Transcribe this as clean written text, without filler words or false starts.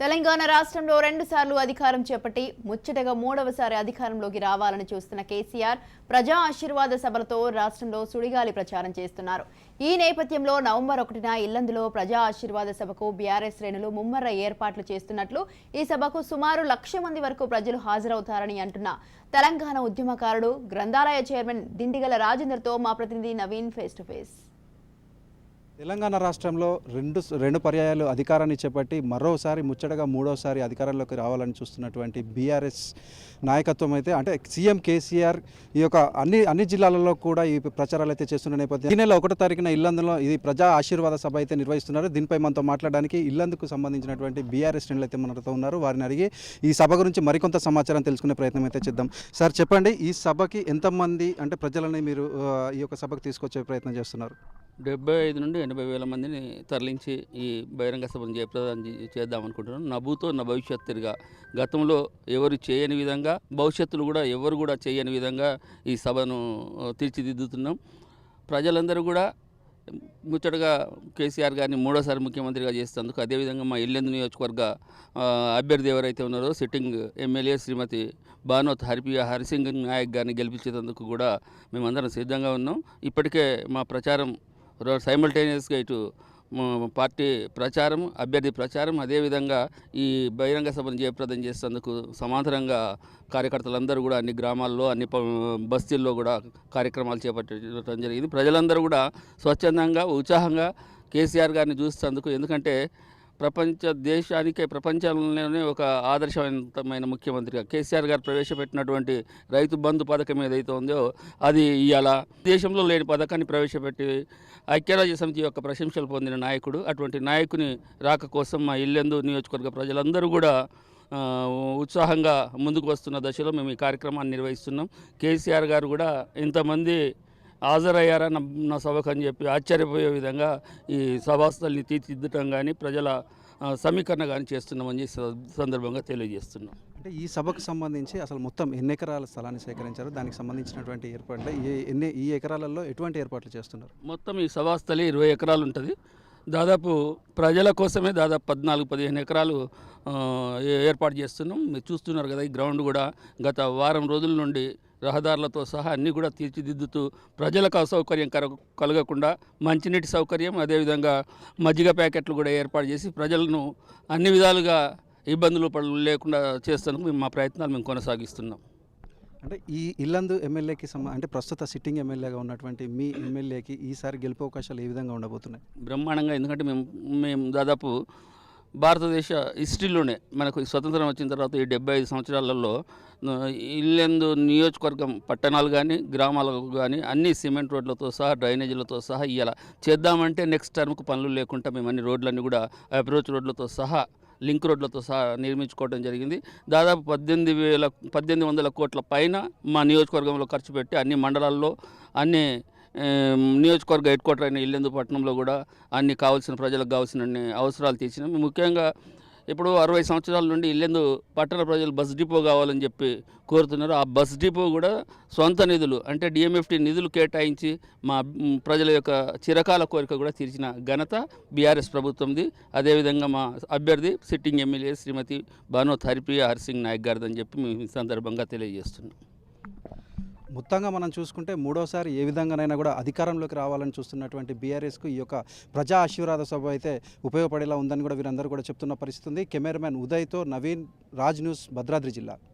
తెలంగాణ రాష్ట్రంలో రెండుసార్లు అధికారం చేపట్టి ముచ్చటగా మూడవసారి అధికారంలోకి రావాలని చూస్తున్న కేసీఆర్ ప్రజా ఆశీర్వాద సభలతో రాష్ట్రంలో సుడిగాలి ప్రచారం చేస్తున్నారు. ఈ నేపథ్యంలో నవంబర్ 1న ఇల్లందులో ప్రజా ఆశీర్వాద సభకు బీఆర్ఎస్ శ్రేణులు ముమ్మర ఏర్పాట్లు చేస్తున్నట్లు, ఈ సభకు సుమారు 1,00,000 మంది వరకు ప్రజలు హాజరవుతారని అంటున్న తెలంగాణ ఉద్యమకారుడు, గ్రంథాలయ చైర్మన్ దిండిగల రాజేందర్తో మా ప్రతినిధి Naveen face to face. Telangana రాష్ట్రంలో రెండు పర్యాయాలు అధికారాన్ని చేపట్టి మరోసారి ముచ్చటగా మూడోసారి అధికారంలోకి రావాలని చూస్తున్నటువంటి బీఆర్ఎస్ నాయకత్వం అయితే అంటే సీఎం కేసీఆర్ ఈ యొక్క అన్ని జిల్లాలలో కూడా ఈ ప్రచారాలు అయితే చేస్తున్న నేపథ్యం ఈ నెల 1వ తారీఖున ఇల్లందులో ఇది ప్రజా ఆశీర్వాద సభ అయితే నిర్వహిస్తున్నారు. దీనిపై మనతో మాట్లాడడానికి ఇల్లందుకు సంబంధించినటువంటి బీఆర్ఎస్ శ్రేణులు అయితే మనతో ఉన్నారు. వారిని అడిగి ఈ సభ గురించి మరికొంత సమాచారం తెలుసుకునే ప్రయత్నం అయితే చేద్దాం. సార్ చెప్పండి, ఈ సభకి ఎంతమంది అంటే ప్రజలని మీరు ఈ యొక్క సభకు తీసుకొచ్చే ప్రయత్నం చేస్తున్నారు? 75 నుండి 80 వేల మందిని తరలించి ఈ బహిరంగ సభను జయప్రదం చేద్దాం అనుకుంటున్నాను. నభూతో నా భవిష్యత్తుగా గతంలో ఎవరు చేయని విధంగా, భవిష్యత్తులో కూడా ఎవరు కూడా చేయని విధంగా ఈ సభను తీర్చిదిద్దుతున్నాం. ప్రజలందరూ కూడా ముచ్చటగా కేసీఆర్ గారిని మూడోసారి ముఖ్యమంత్రిగా చేసేందుకు, అదేవిధంగా మా ఇల్లెందు నియోజకవర్గ అభ్యర్థి ఎవరైతే ఉన్నారో సిట్టింగ్ ఎమ్మెల్యే శ్రీమతి భానోత్ హరిసింగ్ నాయక్ గారిని గెలిపించేందుకు కూడా మేమందరం సిద్ధంగా ఉన్నాం. ఇప్పటికే మా ప్రచారం సైమల్టేనియస్గా ఇటు పార్టీ ప్రచారం, అభ్యర్థి ప్రచారం, అదేవిధంగా ఈ బహిరంగ సభను జయప్రదం చేసేందుకు సమాంతరంగా కార్యకర్తలందరూ కూడా అన్ని గ్రామాల్లో, అన్ని బస్తీల్లో కూడా కార్యక్రమాలు చేపట్టడం జరిగింది. ప్రజలందరూ కూడా స్వచ్ఛందంగా, ఉత్సాహంగా కేసీఆర్ గారిని చూసేందుకు, ఎందుకంటే ప్రపంచంలోనే ఒక ఆదర్శవంతమైన ముఖ్యమంత్రిగా కేసీఆర్ గారు ప్రవేశపెట్టినటువంటి రైతు బంధు పథకం ఏదైతే ఉందో అది ఇవాళ దేశంలో లేని పథకాన్ని ప్రవేశపెట్టి ఐక్యరాజ్య సమితి యొక్క ప్రశంసలు పొందిన నాయకుడు. అటువంటి నాయకుని రాక కోసం మా ఇల్లెందు నియోజకవర్గ ప్రజలందరూ కూడా ఉత్సాహంగా ముందుకు వస్తున్న దశలో మేము ఈ కార్యక్రమాన్ని నిర్వహిస్తున్నాం. కేసీఆర్ గారు కూడా ఇంతమంది హాజరయ్యారా నా సభకు అని చెప్పి ఆశ్చర్యపోయే విధంగా ఈ సభాస్థల్ని తీర్చిదిద్దటం కానీ, ప్రజల సమీకరణ కానీ చేస్తున్నామని సందర్భంగా తెలియజేస్తున్నాం. అంటే ఈ సభకు సంబంధించి అసలు మొత్తం ఎన్ని ఎకరాల స్థలాన్ని సేకరించారు, దానికి సంబంధించినటువంటి ఏర్పాట్లు ఈ ఎకరాలలో ఎటువంటి ఏర్పాట్లు చేస్తున్నారు? మొత్తం ఈ సభాస్థలి 20 ఎకరాలు ఉంటుంది. దాదాపు ప్రజల కోసమే దాదాపు 14-15 ఎకరాలు ఏర్పాటు చేస్తున్నాం. మీరు చూస్తున్నారు కదా, ఈ గ్రౌండ్ కూడా గత వారం రోజుల నుండి రహదారులతో సహా అన్నీ కూడా తీర్చిదిద్దుతూ ప్రజలకు అసౌకర్యం కలగకుండా మంచినీటి సౌకర్యం, అదేవిధంగా మజ్జిగ ప్యాకెట్లు కూడా ఏర్పాటు చేసి ప్రజలను అన్ని విధాలుగా ఇబ్బందులు లేకుండా చేస్తానికి మా ప్రయత్నాలు మేము కొనసాగిస్తున్నాం. అంటే ఈ ఇల్లందు ఎమ్మెల్యేకి అంటే ప్రస్తుత సిట్టింగ్ ఎమ్మెల్యేగా ఉన్నటువంటి మీ ఎమ్మెల్యేకి ఈసారి గెలుపు అవకాశాలు ఏ విధంగా ఉండబోతున్నాయి? బ్రహ్మాండంగా. ఎందుకంటే మేము దాదాపు భారతదేశ హిస్టరీలోనే మనకు స్వతంత్రం వచ్చిన తర్వాత ఈ 75 సంవత్సరాలలో ఇల్లెందు నియోజకవర్గం పట్టణాలు కానీ, గ్రామాలు కానీ అన్ని సిమెంట్ రోడ్లతో సహా, డ్రైనేజీలతో సహా ఇలా చేద్దామంటే నెక్స్ట్ టర్మ్కు పనులు లేకుండా మేము అన్ని రోడ్లన్నీ కూడా అప్రోచ్ రోడ్లతో సహా, లింక్ రోడ్లతో సహా నిర్మించుకోవడం జరిగింది. దాదాపు 1800 కోట్ల పైన మా నియోజకవర్గంలో ఖర్చు పెట్టి అన్ని మండలాల్లో, అన్ని నియోజకవర్గ హెడ్ క్వార్టర్ అయిన ఇల్లెందు పట్టణంలో కూడా అన్ని కావాల్సిన ప్రజలకు కావాల్సిన అవసరాలు తీర్చినాం. ముఖ్యంగా ఇప్పుడు 60 సంవత్సరాల నుండి ఇల్లెందు పట్టణ ప్రజలు బస్ డిపో కావాలని చెప్పి కోరుతున్నారు. ఆ బస్ డిపో కూడా సొంత నిధులు అంటే డిఎంఎఫ్టీ నిధులు కేటాయించి మా ప్రజల యొక్క చిరకాల కోరిక కూడా తీర్చిన ఘనత బీఆర్ఎస్ ప్రభుత్వంది. అదేవిధంగా మా అభ్యర్థి సిట్టింగ్ ఎమ్మెల్యే శ్రీమతి భానోత్ హరిసింగ్ నాయక్ గారిదని చెప్పి మేము ఈ సందర్భంగా తెలియజేస్తున్నాం. మొత్తంగా మనం చూసుకుంటే మూడోసారి ఏ విధంగానైనా కూడా అధికారంలోకి రావాలని చూస్తున్నటువంటి బీఆర్ఎస్కు ఈ యొక్క ప్రజా ఆశీర్వాద సభ అయితే ఉపయోగపడేలా ఉందని కూడా వీరందరూ కూడా చెప్తున్న పరిస్థితి ఉంది. కెమెరామెన్ ఉదయ్తో నవీన్, రాజ్ న్యూస్, భద్రాద్రి జిల్లా.